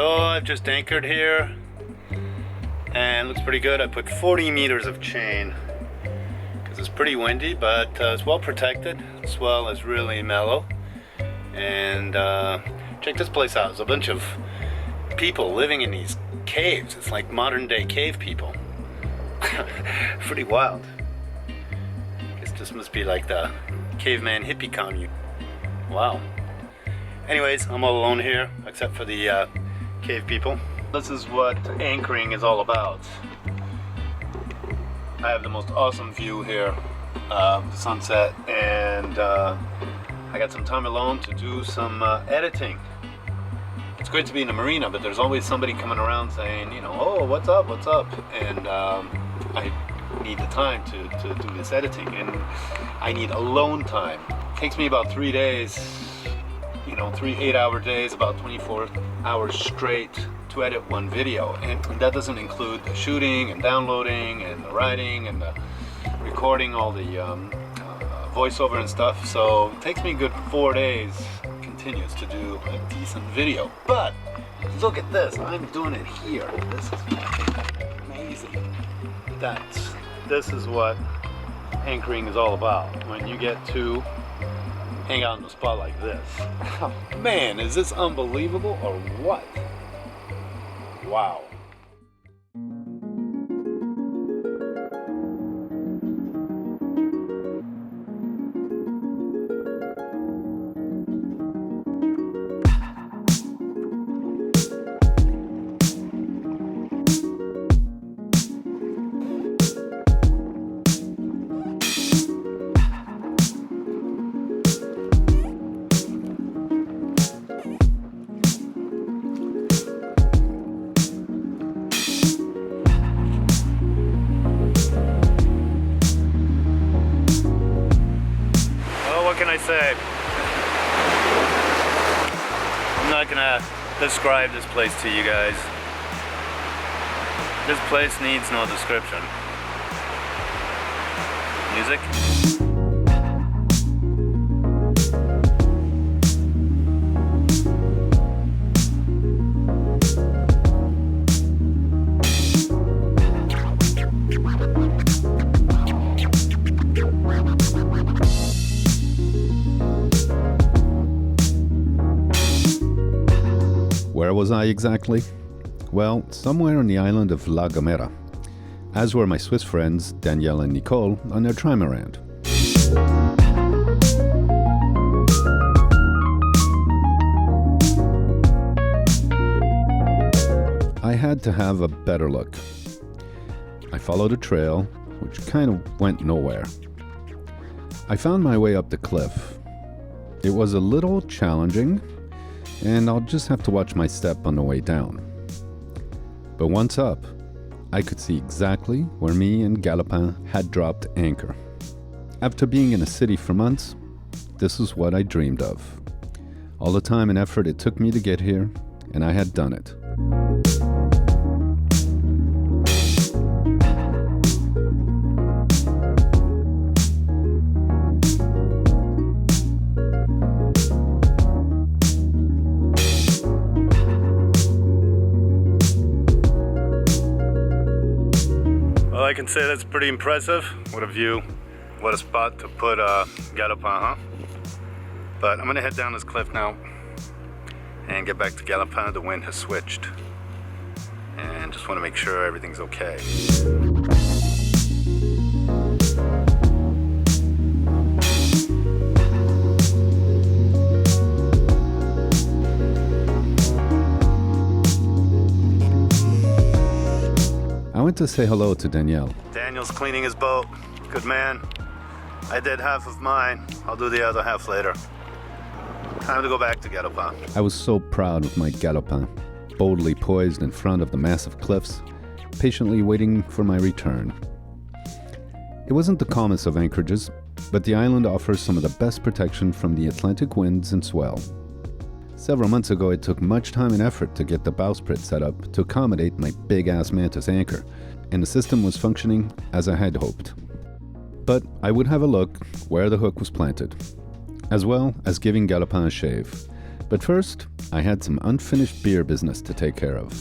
So I've just anchored here and it looks pretty good. I put 40 meters of chain because it's pretty windy, but it's well protected. The swell is really mellow. And check this place out. There's a bunch of people living in these caves. It's like modern day cave people. Pretty wild. I guess this must be like the Caveman Hippie commune. Wow. Anyways, I'm all alone here except for the cave people. This is what anchoring is all about. I have the most awesome view here of the sunset, and I got some time alone to do some editing. It's great to be in the marina, but there's always somebody coming around saying, you know, oh, what's up, what's up? And I need the time to do this editing, and I need alone time. It takes me about 3 days, you know, 3 8-hour days, about 24 hours straight to edit one video, and that doesn't include the shooting and downloading and the writing and the recording, all the voiceover and stuff. So it takes me a good 4 days continuous to do a decent video. But look at this, I'm doing it here. This is amazing. This is what anchoring is all about. When you get to hang out in a spot like this. Man, is this unbelievable or what? Wow. What can I say? I'm not gonna describe this place to you guys. This place needs no description. Music? Where was I exactly? Well, somewhere on the island of La Gomera, as were my Swiss friends Danielle and Nicole on their trimaran. I had to have a better look. I followed a trail, which kind of went nowhere. I found my way up the cliff. It was a little challenging, and I'll just have to watch my step on the way down. But once up, I could see exactly where me and Galopin had dropped anchor. After being in a city for months, this is what I dreamed of. All the time and effort it took me to get here, and I had done it. I can say that's pretty impressive. What a view, what a spot to put Galopin, huh? But I'm gonna head down this cliff now and get back to Galopin. The wind has switched and just want to make sure everything's okay. I went to say hello to Danielle. Daniel's cleaning his boat. Good man. I did half of mine. I'll do the other half later. Time to go back to Galopin. I was so proud of my Galopin, boldly poised in front of the massive cliffs, patiently waiting for my return. It wasn't the calmest of anchorages, but the island offers some of the best protection from the Atlantic winds and swell. Several months ago, it took much time and effort to get the bowsprit set up to accommodate my big-ass mantis anchor, and the system was functioning as I had hoped. But I would have a look where the hook was planted, as well as giving Galopin a shave, But first, I had some unfinished beer business to take care of.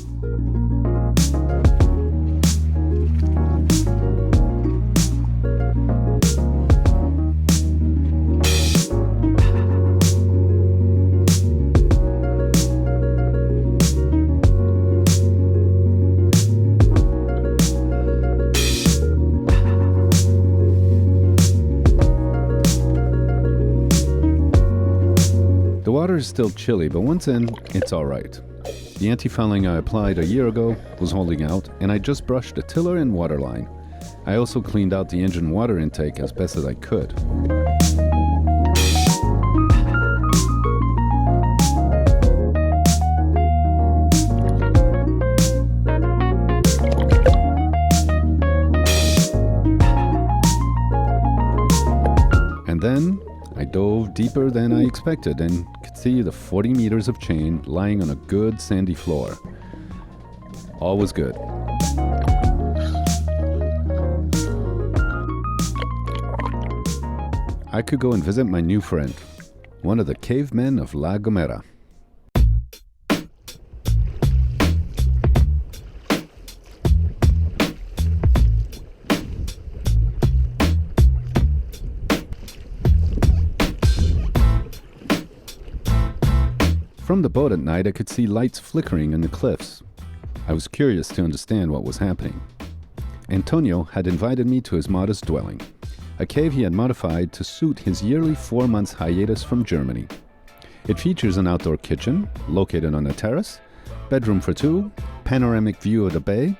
The water is still chilly, but once in, it's alright. The anti-fouling I applied a year ago was holding out, and I just brushed the tiller and waterline. I also cleaned out the engine water intake as best as I could. And then I dove deeper than I expected and could see the 40 meters of chain lying on a good sandy floor. All was good. I could go and visit my new friend, one of the cavemen of La Gomera. From the boat at night, I could see lights flickering in the cliffs. I was curious to understand what was happening. Antonio had invited me to his modest dwelling, a cave he had modified to suit his yearly 4 months hiatus from Germany. It features an outdoor kitchen, located on a terrace, bedroom for two, panoramic view of the bay,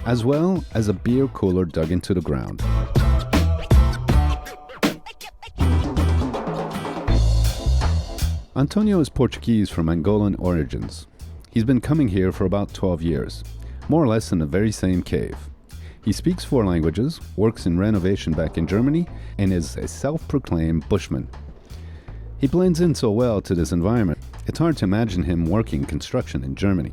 as well as a beer cooler dug into the ground. Antonio is Portuguese from Angolan origins. He's been coming here for about 12 years, more or less in the very same cave. He speaks 4 languages, works in renovation back in Germany, and is a self-proclaimed bushman. He blends in so well to this environment, it's hard to imagine him working construction in Germany.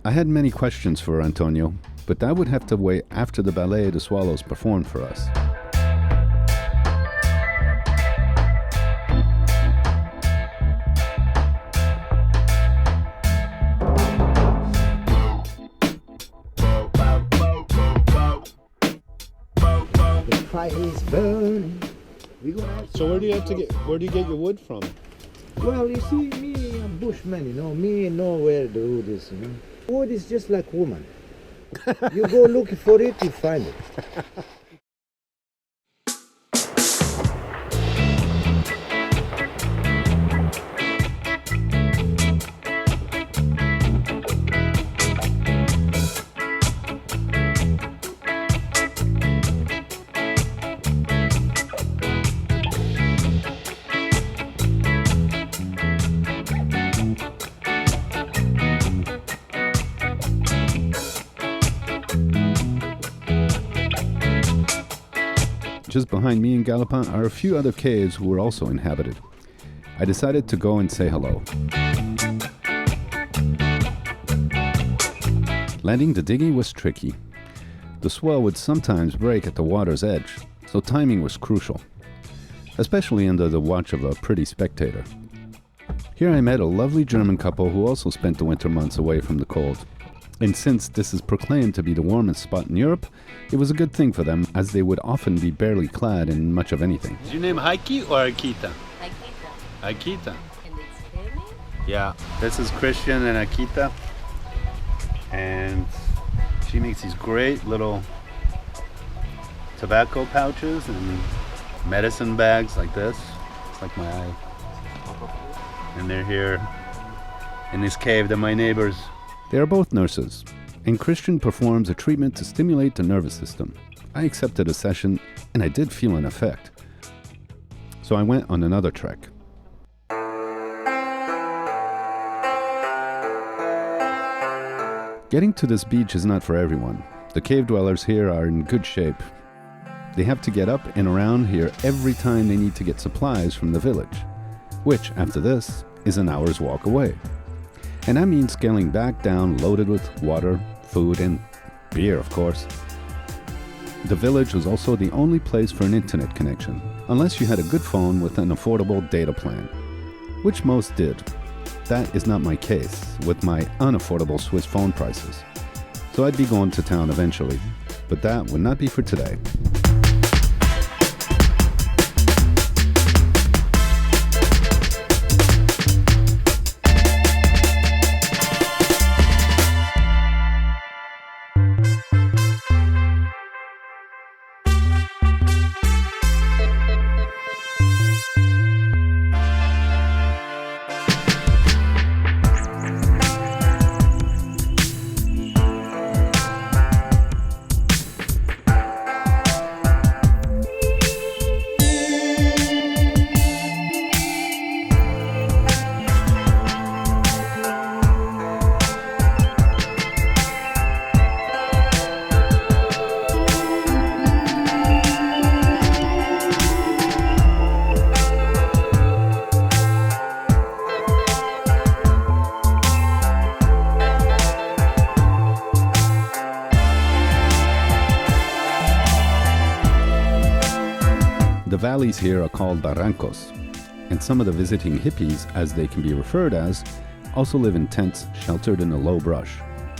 I had many questions for Antonio, but that would have to wait after the ballet the Swallows performed for us. Fire is burning. So where do you get your wood from? Well, you see, me, I'm bushman, me know where to do this, Wood is just like woman. You go looking for it, you find it. Just behind me in Galopin are a few other caves who were also inhabited. I decided to go and say hello. Landing the dinghy was tricky. The swell would sometimes break at the water's edge, so timing was crucial, especially under the watch of a pretty spectator. Here I met a lovely German couple who also spent the winter months away from the cold. And since this is proclaimed to be the warmest spot in Europe, it was a good thing for them, as they would often be barely clad in much of anything. Is your name Heike or Akita? Akita. Akita. And it's Hippie? Yeah. This is Christian and Akita. And she makes these great little tobacco pouches and medicine bags like this. It's like my eye. And they're here in this cave that my neighbors. They are both nurses, and Christian performs a treatment to stimulate the nervous system. I accepted a session, and I did feel an effect. So I went on another trek. Getting to this beach is not for everyone. The cave dwellers here are in good shape. They have to get up and around here every time they need to get supplies from the village, which, after this, is an hour's walk away. And that means scaling back down loaded with water, food, and beer, of course. The village was also the only place for an internet connection, unless you had a good phone with an affordable data plan, which most did. that is not my case with my unaffordable Swiss phone prices. So I'd be going to town eventually, but that would not be for today. The valleys here are called barrancos, and some of the visiting hippies, as they can be referred as, also live in tents sheltered in a low brush.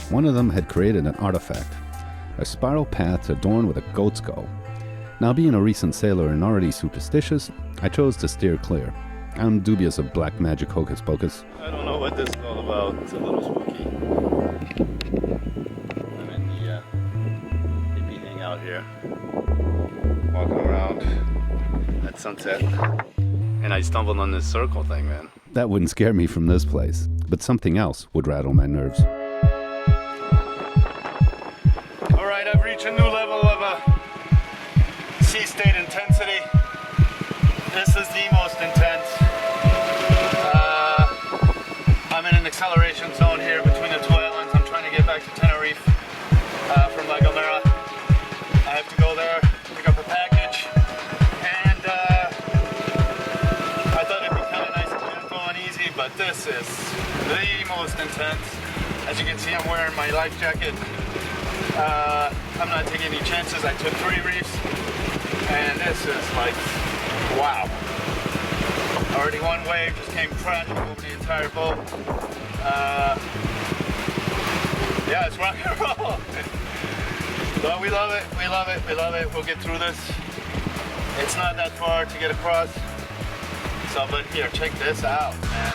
One of them had created an artifact, a spiral path adorned with a goat skull. Now, being a recent sailor and already superstitious, I chose to steer clear. I'm dubious of black magic hocus pocus. I don't know what this is all about. It's a little spooky. I'm in the hippie hangout here, walking around at sunset, and I stumbled on this circle thing, man. That wouldn't scare me from this place, but something else would rattle my nerves. All right, I've reached a new level of sea state intensity. This is the most intense. I'm in an acceleration zone here between the two islands. I'm trying to get back to Tenerife from Gomera. I have to go there, pick up a package, and I thought it'd be kind of nice to get it going easy, but this is the most intense. As you can see, I'm wearing my life jacket. I'm not taking any chances. I took 3 reefs, and this is like, wow. Already one wave just came crashing over the entire boat. Yeah, it's rock and roll. But we love it, we love it, we love it. We'll get through this. It's not that far to get across. So, but here, check this out, man.